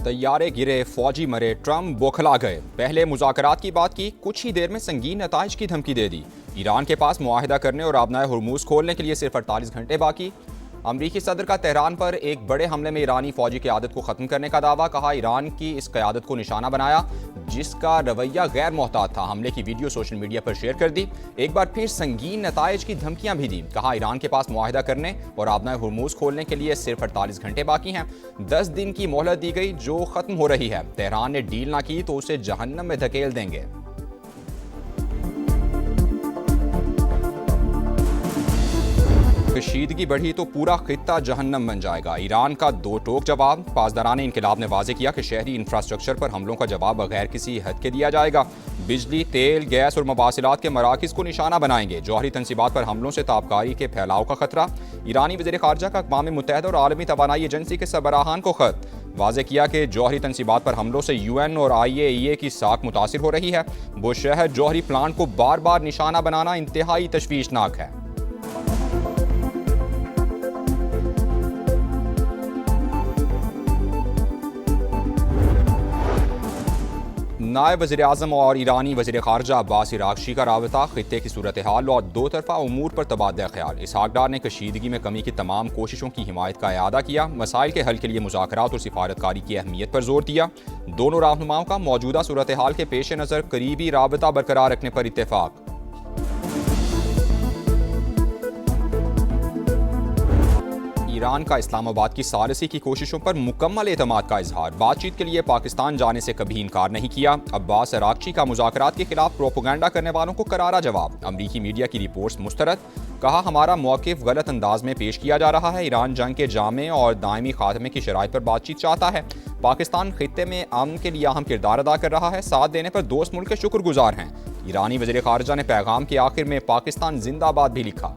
तैयारे गिरे, फौजी मरे, ट्रंप बौखला गए। पहले मुज़ाकरात की बात की, कुछ ही देर में संगीन नताइज की धमकी दे दी। ईरान के पास मुआहिदा करने और आबनाए हुर्मुज़ खोलने के लिए सिर्फ 48 घंटे बाकी। अमरीकी सदर का तेहरान पर एक बड़े हमले में ईरानी फौजी क़यादत को ख़त्म करने का दावा। कहा, ईरान की इस क़यादत को निशाना बनाया जिसका रवैया गैर मोहतात था। हमले की वीडियो सोशल मीडिया पर शेयर कर दी। एक बार फिर संगीन नताइज की धमकियां भी दी। कहा, ईरान के पास मुआहिदा करने और आबनाए हुर्मुज़ खोलने के लिए सिर्फ 48 घंटे बाकी हैं। 10 दिन की मोहलत दी गई जो ख़त्म हो रही है। तेहरान ने डील ना की तो उसे जहन्नम में धकेल देंगे। कशीदगी बढ़ी तो पूरा खित्ता जहन्नम बन जाएगा। ईरान का दो टोक जवाब। पासदारान इनकलाब ने वाज़ेह किया कि शहरी इंफ्रास्ट्रक्चर पर हमलों का जवाब बगैर किसी हद के दिया जाएगा। बिजली, तेल, गैस और मवासिलात के मराकिज़ को निशाना बनाएंगे। जौहरी तनसीबात पर हमलों से ताबकारी के फैलाव का खतरा। ईरानी वज़ीर ख़ारजा का अक़वाम मुत्तहिदा और आलमी तवानाई एजेंसी के सरबराहान को ख़त। वाज़ेह किया कि जौहरी तनसीबात पर हमलों से UN और IAEA की साख मुतासिर हो रही है। बुशहर जौहरी प्लांट को बार बार निशाना बनाना इंतहाई तशवीशनाक है। नायब वज़ीर-ए-आज़म और ईरानी वज़ीर ख़ारजा अब्बास अराग़ची का राबता, खित्ते की सूरत हाल और दो तरफ़ा उमूर पर तबादला ख्याल। इसहाक़ डार ने कशीदगी में कमी की तमाम कोशिशों की हिमायत का इआदा किया। मसाइल के हल के लिए मुज़ाकरात और सिफारतकारी की अहमियत पर जोर दिया। दोनों रहनुमाओं का मौजूदा सूरत हाल के पेश नज़र करीबी राबता बरकरार रखने पर इत्तेफ़ाक़। ईरान का इस्लामाबाद की सालिसी की कोशिशों पर मुकम्मल एतमाद का इजहार। बातचीत के लिए पाकिस्तान जाने से कभी इनकार नहीं किया। अब्बास अराग़ची का मुज़ाकरात के खिलाफ प्रोपोगंडा करने वालों को करारा जवाब। अमरीकी मीडिया की रिपोर्ट्स मुस्तरद। कहा, हमारा मौक़िफ़ गलत अंदाज में पेश किया जा रहा है। ईरान जंग के जामे और दायमी खात्मे की शराइत पर बातचीत चाहता है। पाकिस्तान खित्ते में अमन के लिए अहम किरदार अदा कर रहा है। साथ देने पर दोस्त मुल्क के शुक्रगुजार हैं। ईरानी वज़ीर ख़ारजा ने पैगाम के आखिर में पाकिस्तान जिंदाबाद भी लिखा।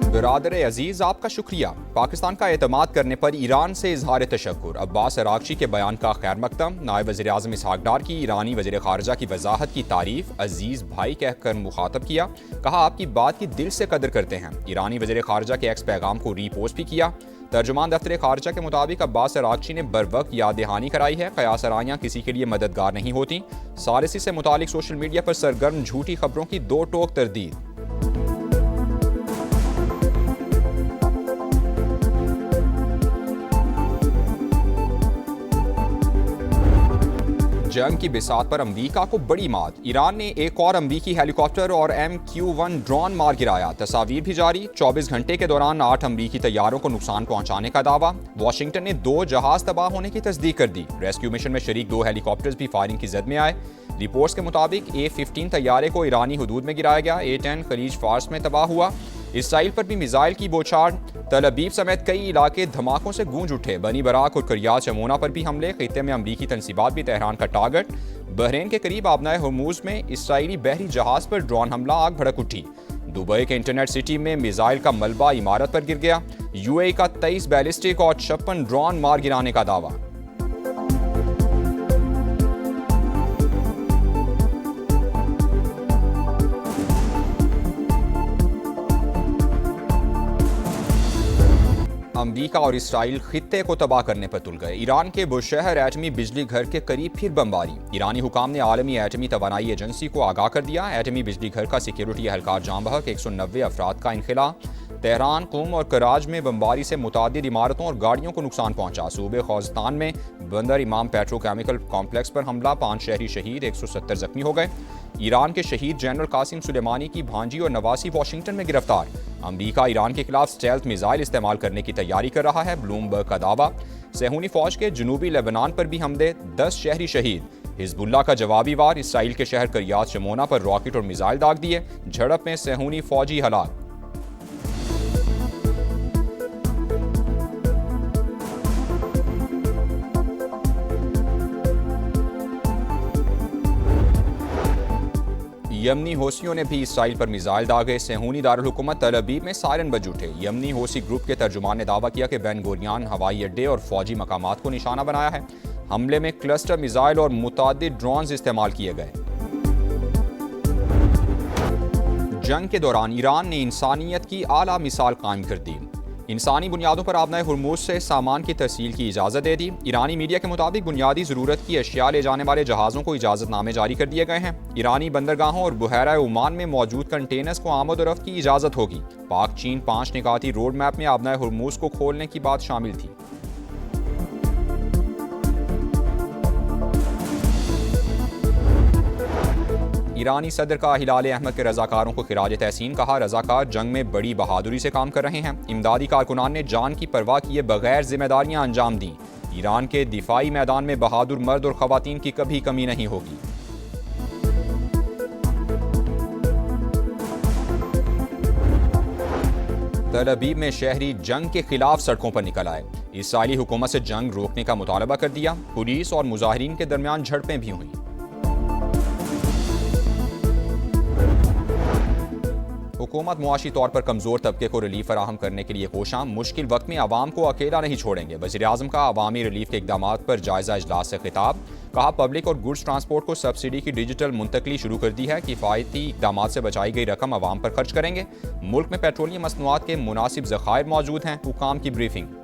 बिरादर अजीज, आपका शुक्रिया। पाकिस्तान का एतमाद करने पर ईरान से इजहार तशक्कुर। अब्बास अराग़ची के बयान का खैर मकदम। नायब वज़ीर आज़म इसहाक़ डार की ईरानी वज़ीर ख़ारजा की वजाहत की तारीफ। अजीज़ भाई कहकर मुखातब किया। कहा, आपकी बात की दिल से कदर करते हैं। ईरानी वज़ीर ख़ारजा के एक्स पैगाम को रीपोस्ट भी किया। तर्जुमान दफ्तर ख़ारजा के मुताबिक अब्बास अराग़ची ने बरवक्त याद दहानी कराई है। क़यास आराइयाँ किसी के लिए मददगार नहीं होती। सालिसी से मुतालिक सोशल मीडिया पर सरगर्म झूठी खबरों की दो टोक तरदीद। जंग की बिसात पर अमरीका को बड़ी मात। ईरान ने एक और अमरीकी हेलीकॉप्टर और MQ-1 ड्रोन मार गिराया। तस्वीर भी जारी। 24 घंटे के दौरान 8 अमरीकी तैयारों को नुकसान पहुंचाने का दावा। वाशिंगटन ने 2 जहाज तबाह होने की तस्दीक कर दी। रेस्क्यू मिशन में शरीक 2 हेलीकॉप्टर्स भी फायरिंग की जद में आए। रिपोर्ट्स के मुताबिक A-15 तैयारे को ईरानी हुदूद में गिराया गया। A-10 खलीज फार्स में तबाह हुआ। इसराइल पर भी मिसाइल की बौछार। तल अबीब समेत कई इलाके धमाकों से गूंज उठे। बनी बराक और करियात शमोना पर भी हमले। खित्ते में अमरीकी तनसीबात भी तेहरान का टारगेट। बहरीन के करीब आबनाए हुर्मुज़ में इसराइली बहरी जहाज पर ड्रोन हमला, आग भड़क उठी। दुबई के इंटरनेट सिटी में मिसाइल का मलबा इमारत पर गिर गया। UAE का 23 बैलिस्टिक और 56 ड्रोन मार गिराने का दावा। अमरीका और इसराइल खित्ते को तबाह करने पर तुल गए। ईरान के बुशहर एटमी बिजली घर के करीब फिर बमबारी। ईरानी हुकाम ने आलमी एटमी तवानाई एजेंसी को आगाह कर दिया। एटमी बिजली घर का सिक्योरिटी एहलकार जाम बहक। 190 अफराद का इनखला। तेहरान, कुम और कराज में बमबारी से मुतादिद इमारतों और गाड़ियों को नुकसान पहुंचा। सूबे खोजस्तान में बंदर इमाम पेट्रोकेमिकल कॉम्प्लेक्स पर हमला, 5 शहरी शहीद, 170 जख्मी हो गए। ईरान के शहीद जनरल कासिम सुलेमानी की भांजी और नवासी वाशिंगटन में गिरफ्तार। अमरीका ईरान के खिलाफ स्टेल्थ मिसाइल इस्तेमाल करने की तैयारी कर रहा है। ब्लूमबर्ग का दावा। सेहूनी फौज के जनूबी लेबनान पर भी हमले, 10 शहरी शहीद। हिजबुल्लाह का जवाबी वार। इसराइल के शहर करियात शमोना पर रॉकेट और मिसाइल दाग दिए। झड़प में सेहूनी फौजी हलाक। यमनी होसियों ने भी इसराइल पर मिसाइल दागे। सेहूनी दारुल हुकूमत तल अबीब में सायरन बज उठे। यमनी होसी ग्रुप के तर्जुमान ने दावा किया कि बेन गुरियान हवाई अड्डे और फौजी मकामात को निशाना बनाया है। हमले में क्लस्टर मिसाइल और मुतादिद ड्रोन्स इस्तेमाल किए गए। जंग के दौरान ईरान ने इंसानियत की आला मिसाल कायम कर दी। इंसानी बुनियादों पर आबनाए हुर्मुज से सामान की तहसील की इजाज़त दे दी। ईरानी मीडिया के मुताबिक बुनियादी ज़रूरत की अशिया ले जाने वाले जहाज़ों को इजाज़तनामे जारी कर दिए गए हैं। ईरानी बंदरगाहों और बुहैरा ओमान में मौजूद कंटेनर्स को आमद और रफ्त की इजाज़त होगी। पाक चीन 5 निकाती रोड मैप में आबनाए हुर्मुज को खोलने की बात शामिल थी। ईरानी सदर का हिलाल अहमद के रजाकारों को खिराज तहसीन कहा। रजाकार जंग में बड़ी बहादुरी से काम कर रहे हैं। इमदादी कारकुनान ने जान की परवाह किए बगैर जिम्मेदारियां अंजाम दी। ईरान के दिफाई मैदान में बहादुर मर्द और खवातीन की कभी कमी नहीं होगी। तल अबीब में शहरी जंग के खिलाफ सड़कों पर निकल आए। इसराइली हुकूमत से जंग रोकने का मुतालबा कर दिया। पुलिस और मुजाहिरीन के दरमियान झड़पें भी हुई। हुकूमत मुआशी तौर पर कमजोर तबके को रिलीफ फराहम करने के लिए कोशां। मुश्किल वक्त में आवाम को अकेला नहीं छोड़ेंगे। वज़ीर-ए-आज़म का अवामी रिलीफ के इक़दामात पर जायजा इजलास से खिताब। कहा, पब्लिक और गुड्स ट्रांसपोर्ट को सब्सिडी की डिजिटल मुंतकली शुरू कर दी है। किफ़ायती इक़दामात से बचाई गई रकम आवाम पर खर्च करेंगे। मुल्क में पेट्रोलियम मसनूआत के मुनासिब ज़खायर मौजूद हैं। हुकाम की ब्रीफिंग।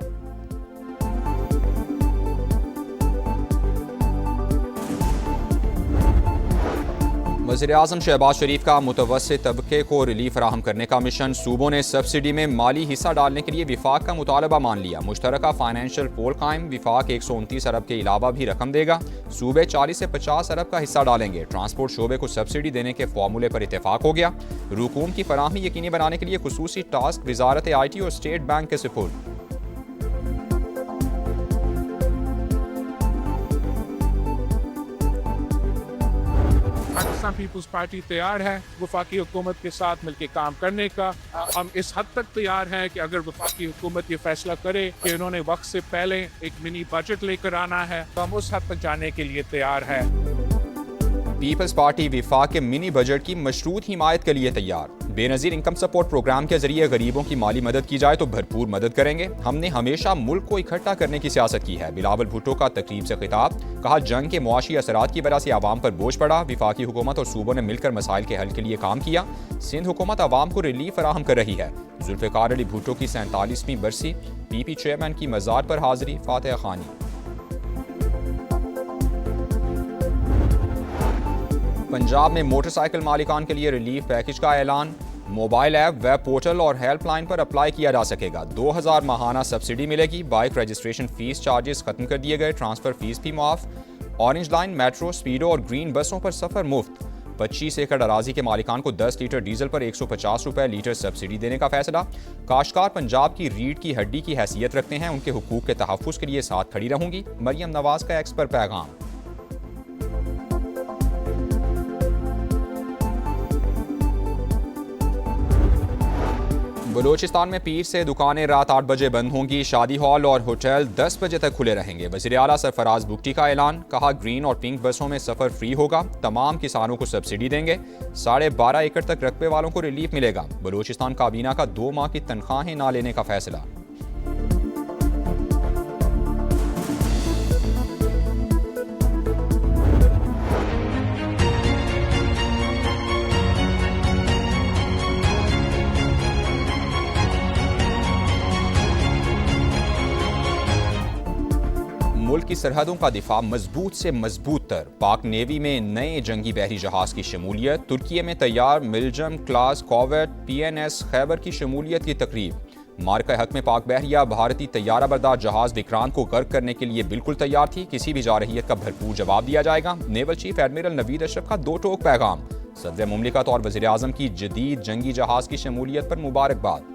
वज़ीर-ए-आज़म शहबाज शरीफ का मुतवस्सित तबके को रिलीफ फराहम करने का मिशन। सूबों ने सब्सिडी में माली हिस्सा डालने के लिए विफाक का मुतालबा मान लिया। मुश्तरका फाइनेंशियल पोल कायम। विफाक 129 अरब के अलावा भी रकम देगा। सूबे 40 से 50 अरब का हिस्सा डालेंगे। ट्रांसपोर्ट शोबे को सब्सिडी देने के फॉर्मूले पर इत्तेफाक हो गया। रुकूम की फराहमी यकीनी बनाने के लिए खुसूसी टास्क वजारत IT और स्टेट बैंक के सुपुर्द। पाकिस्तान पीपुल्स पार्टी तैयार है वफाकी हुकूमत के साथ मिलकर काम करने का। हम इस हद तक तैयार हैं कि अगर वफाकी हुकूमत ये फैसला करे कि उन्होंने वक्त से पहले एक मिनी बजट लेकर आना है तो हम उस हद तक जाने के लिए तैयार है। पीपल्स पार्टी विफाक के मिनी बजट की मशरूत हिमायत के लिए तैयार। बेनज़ीर इनकम सपोर्ट प्रोग्राम के जरिए गरीबों की माली मदद की जाए तो भरपूर मदद करेंगे। हमने हमेशा मुल्क को इकट्ठा करने की सियासत की है। बिलावल भुट्टो का तकरीब से खिताब। कहा, जंग के मुआशी असरात की वजह से आवाम पर बोझ पड़ा। विफाकी हुकूमत और सूबों ने मिलकर मसाइल के हल के लिए काम किया। सिंध हुकूमत आवाम को रिलीफ फराहम कर रही है। जुल्फ़िकार अली भुट्टो की 47वीं बरसी। PP चेयरमैन की मज़ार पर हाजिरी। फातिहा खानी। पंजाब में मोटरसाइकिल मालिकान के लिए रिलीफ पैकेज का ऐलान। मोबाइल ऐप, वेब पोर्टल और हेल्पलाइन पर अप्लाई किया जा सकेगा। 2000 माहाना सब्सिडी मिलेगी। बाइक रजिस्ट्रेशन फीस चार्जेस खत्म कर दिए गए। ट्रांसफर फीस भी माफ। ऑरेंज लाइन, मेट्रो, स्पीडो और ग्रीन बसों पर सफर मुफ्त। 25 एकड़ अराजी के मालिकान को 10 लीटर डीजल पर 150 रुपए लीटर सब्सिडी देने का फैसला। काश्तकार पंजाब की रीढ़ की हड्डी की हैसियत रखते हैं। उनके हुकूक के तहफ़्फ़ुज़ के लिए साथ खड़ी रहूंगी। मरियम नवाज का एक्स पर पैगाम। बलूचिस्तान में पीर से दुकानें रात 8 बजे बंद होंगी। शादी हॉल और होटल 10 बजे तक खुले रहेंगे। वज़ीर आला सरफराज बुगटी का ऐलान। कहा, ग्रीन और पिंक बसों में सफ़र फ्री होगा। तमाम किसानों को सब्सिडी देंगे। 12.5 एकड़ तक रकबे वालों को रिलीफ मिलेगा। बलूचिस्तान काबीना का 2 माह की तनख्वाहें ना लेने का फैसला। मुल्क की सरहदों का दिफा मजबूत से मजबूत तर। पाक नेवी में नए जंगी बहरी जहाज की शमूलियत। तुर्की में तैयार मिलजम क्लास कॉवेट PNS खैबर की शमूलियत की तकरीब। मार्का हक में पाक बहरिया भारतीय तैयारा बरदार जहाज विक्रांत को गर्क करने के लिए बिल्कुल तैयार थी। किसी भी जारहियत का भरपूर जवाब दिया जाएगा। Naval chief admiral Naveed Ashraf का 2 टोक पैगाम। सदर मुमलिकत और वज़ीर आज़म की जदीद जंगी जहाज की शमूलियत पर मुबारकबाद।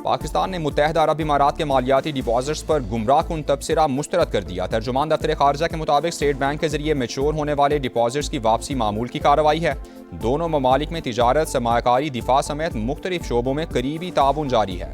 पाकिस्तान ने मुत्तहदा अरब इमारात के मालियाती डिपॉजिट्स पर गुमराहकुन तबसरा मुस्तरद कर दिया। तर्जुमान दफ्तर खारजा के मुताबिक स्टेट बैंक के जरिए मैच्योर होने वाले डिपॉजिट्स की वापसी मामूल की कार्रवाई है। दोनों ममालिक में तिजारत, सरमायाकारी, दिफा समेत मुख्तलिफ शोबों में करीबी ताउन जारी है।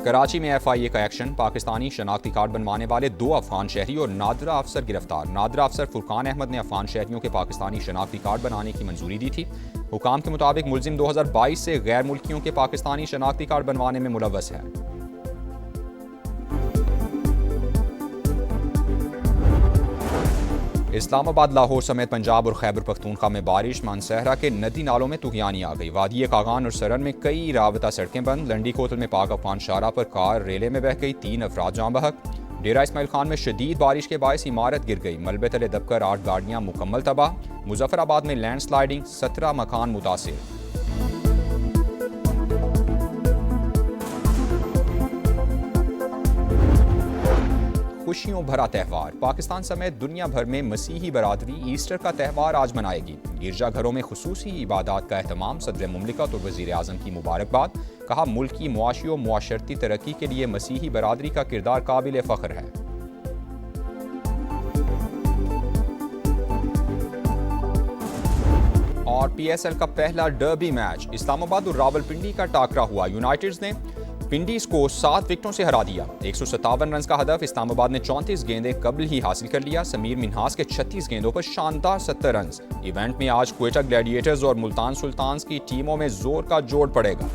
कराची में FIA का एक्शन। पाकिस्तानी शनाख्ती कार्ड बनवाने वाले 2 अफगान शहरी और नादरा अफसर गिरफ्तार। नादरा अफसर फुरकान अहमद ने अफगान शहरियों के पाकिस्तानी शनाख्ती कार्ड बनाने की मंजूरी दी थी। हुकाम के मुताबिक मुलजिम 2022 से गैर मुल्कियों के पाकिस्तानी शनाख्ती कार्ड बनवाने में मुलव्वस है। इस्लामाबाद, लाहौर समेत पंजाब और खैबर पख्तूनख्वा में बारिश, मानसहरा के नदी नालों में तूफानी आ गई। वादी कागान और सरन में कई राबता सड़कें बंद। लंडी कोतल में पाक अफगान शाहरा पर कार रेले में बह गई, 3 अफराद जाँ बहक। डेरा इस्माइल खान में शदीद बारिश के बायस इमारत गिर गई, मलबे तले दबकर 8 गाड़ियाँ मुकम्मल तबाह। मुजफ्फराबाद में लैंड स्लाइडिंग, 17 मकान मुतासिर। खुशियों भरा त्यौहार, पाकिस्तान समेत दुनिया भर में मसीही बरादरी ईस्टर का त्यौहार आज मनाएगी। गिरजाघरों में खुसूसी इबादत का एहतमाम, सदर मुमलिकत और वज़ीर आज़म की मुबारकबाद। कहा, मुल्क की मुआशी और मुआशरती तरक्की के लिए मसीही बरादरी का किरदार काबिल फ़ख्र है। और PSL का पहला डर्बी मैच, इस्लामाबाद और रावलपिंडी का टाकरा हुआ। यूनाइटेड ने पिंडीज को 7 विकेटों से हरा दिया। 157 रन का हदफ इस्लामाबाद ने 34 गेंदें कबल ही हासिल कर लिया। समीर मिन्हास के 36 गेंदों पर शानदार 70 रन। इवेंट में आज क्वेटा ग्लैडिएटर्स और मुल्तान सुल्तान्स की टीमों में जोर का जोड़ पड़ेगा।